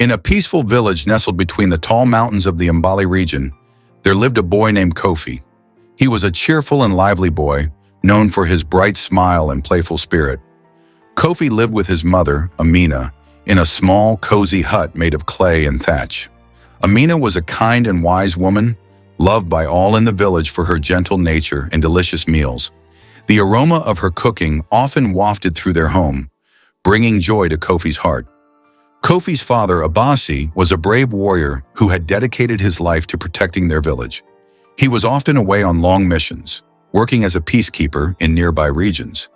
In a peaceful village nestled between the tall mountains of the Mbali region, there lived a boy named Kofi. He was a cheerful and lively boy, known for his bright smile and playful spirit. Kofi lived with his mother, Amina, in a small, cozy hut made of clay and thatch. Amina was a kind and wise woman, loved by all in the village for her gentle nature and delicious meals. The aroma of her cooking often wafted through their home, bringing joy to Kofi's heart. Kofi's father, Abasi, was a brave warrior who had dedicated his life to protecting their village. He was often away on long missions, working as a peacekeeper in nearby regions.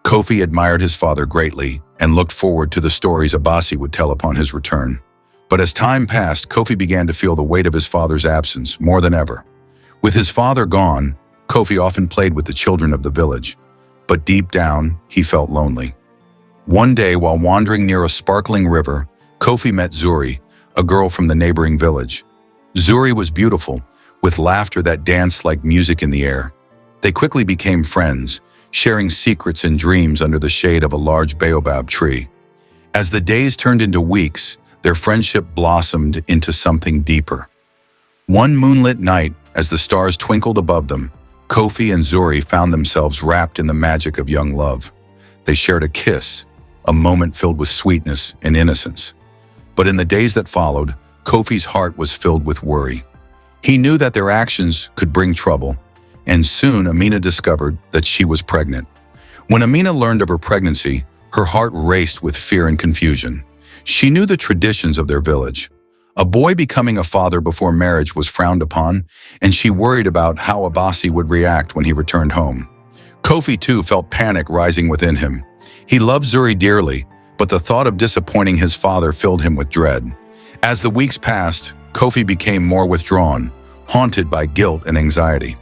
Kofi admired his father greatly and looked forward to the stories Abasi would tell upon his return. But as time passed, Kofi began to feel the weight of his father's absence more than ever. With his father gone, Kofi often played with the children of the village, but deep down, he felt lonely. One day, while wandering near a sparkling river, Kofi met Zuri, a girl from the neighboring village. Zuri was beautiful, with laughter that danced like music in the air. They quickly became friends, sharing secrets and dreams under the shade of a large baobab tree. As the days turned into weeks, their friendship blossomed into something deeper. One moonlit night, as the stars twinkled above them, Kofi and Zuri found themselves wrapped in the magic of young love. They shared a kiss, a moment filled with sweetness and innocence. But in the days that followed, Kofi's heart was filled with worry. He knew that their actions could bring trouble, and soon Amina discovered that she was pregnant. When Amina learned of her pregnancy, her heart raced with fear and confusion. She knew the traditions of their village. A boy becoming a father before marriage was frowned upon, and she worried about how Abasi would react when he returned home. Kofi, too, felt panic rising within him. He loved Zuri dearly, but the thought of disappointing his father filled him with dread. As the weeks passed, Kofi became more withdrawn, haunted by guilt and anxiety.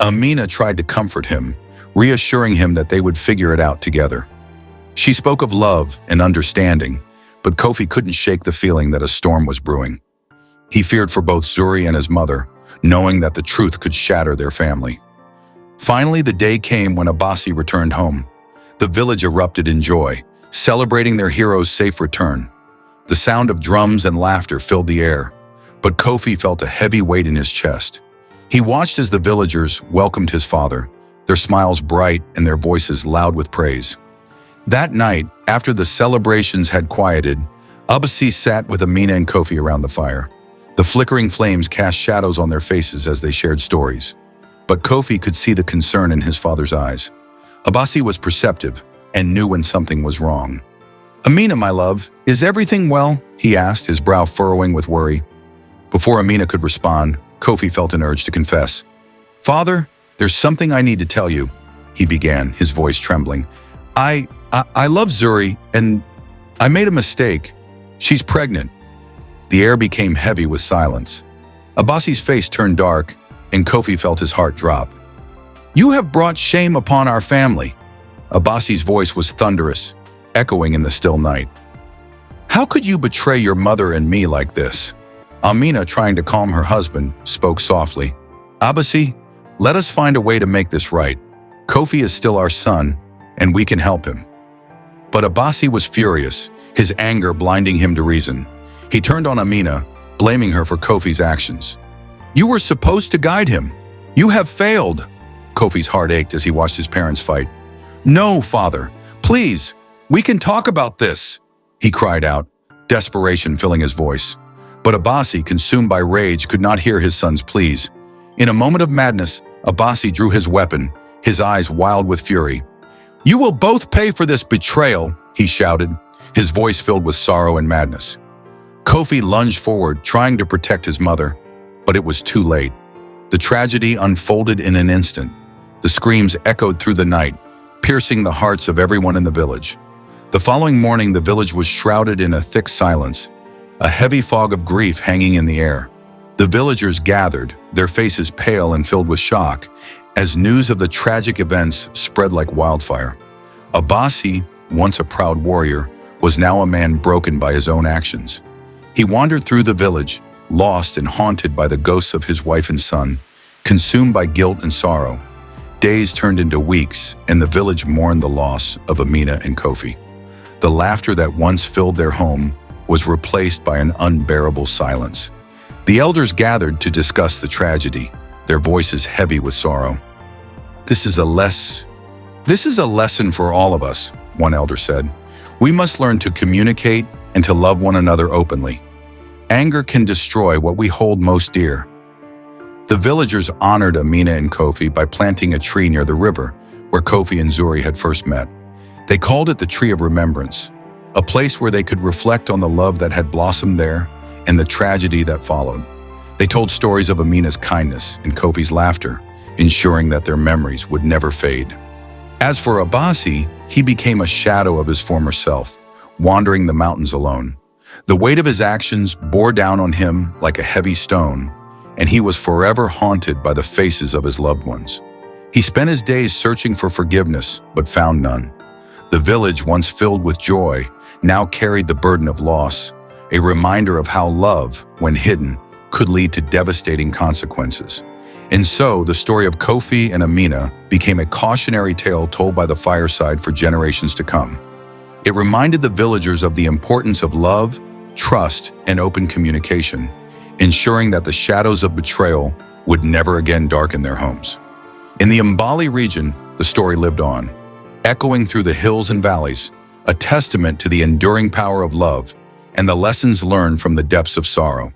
Amina tried to comfort him, reassuring him that they would figure it out together. She spoke of love and understanding, but Kofi couldn't shake the feeling that a storm was brewing. He feared for both Zuri and his mother, knowing that the truth could shatter their family. Finally, the day came when Abasi returned home. The village erupted in joy, celebrating their hero's safe return. The sound of drums and laughter filled the air, but Kofi felt a heavy weight in his chest. He watched as the villagers welcomed his father, their smiles bright and their voices loud with praise. That night, after the celebrations had quieted, Abasi sat with Amina and Kofi around the fire. The flickering flames cast shadows on their faces as they shared stories. But Kofi could see the concern in his father's eyes. Abasi was perceptive and knew when something was wrong. "Amina, my love, is everything well?" he asked, his brow furrowing with worry. Before Amina could respond, Kofi felt an urge to confess. "Father, there's something I need to tell you," he began, his voice trembling. I love Zuri, and I made a mistake. She's pregnant." The air became heavy with silence. Abasi's face turned dark, and Kofi felt his heart drop. "You have brought shame upon our family." Abasi's voice was thunderous, echoing in the still night. "How could you betray your mother and me like this?" Amina, trying to calm her husband, spoke softly. "Abasi, let us find a way to make this right. Kofi is still our son, and we can help him." But Abasi was furious, his anger blinding him to reason. He turned on Amina, blaming her for Kofi's actions. "You were supposed to guide him. You have failed." Kofi's heart ached as he watched his parents fight. "No, father, please, we can talk about this," he cried out, desperation filling his voice. But Abasi, consumed by rage, could not hear his son's pleas. In a moment of madness, Abasi drew his weapon, his eyes wild with fury. "You will both pay for this betrayal," he shouted, his voice filled with sorrow and madness. Kofi lunged forward, trying to protect his mother, but it was too late. The tragedy unfolded in an instant. The screams echoed through the night, piercing the hearts of everyone in the village. The following morning, the village was shrouded in a thick silence, a heavy fog of grief hanging in the air. The villagers gathered, their faces pale and filled with shock, as news of the tragic events spread like wildfire. Abasi, once a proud warrior, was now a man broken by his own actions. He wandered through the village, lost and haunted by the ghosts of his wife and son, consumed by guilt and sorrow. Days turned into weeks, and the village mourned the loss of Amina and Kofi. The laughter that once filled their home was replaced by an unbearable silence. The elders gathered to discuss the tragedy, their voices heavy with sorrow. This is a lesson for all of us," one elder said. "We must learn to communicate and to love one another openly. Anger can destroy what we hold most dear." The villagers honored Amina and Kofi by planting a tree near the river where Kofi and Zuri had first met. They called it the Tree of Remembrance, a place where they could reflect on the love that had blossomed there and the tragedy that followed. They told stories of Amina's kindness and Kofi's laughter, ensuring that their memories would never fade. As for Abasi, he became a shadow of his former self, wandering the mountains alone. The weight of his actions bore down on him like a heavy stone, and he was forever haunted by the faces of his loved ones. He spent his days searching for forgiveness, but found none. The village, once filled with joy, now carried the burden of loss, a reminder of how love, when hidden, could lead to devastating consequences. And so, the story of Kofi and Amina became a cautionary tale told by the fireside for generations to come. It reminded the villagers of the importance of love, trust, and open communication, ensuring that the shadows of betrayal would never again darken their homes. In the Mbali region, the story lived on, echoing through the hills and valleys, a testament to the enduring power of love and the lessons learned from the depths of sorrow.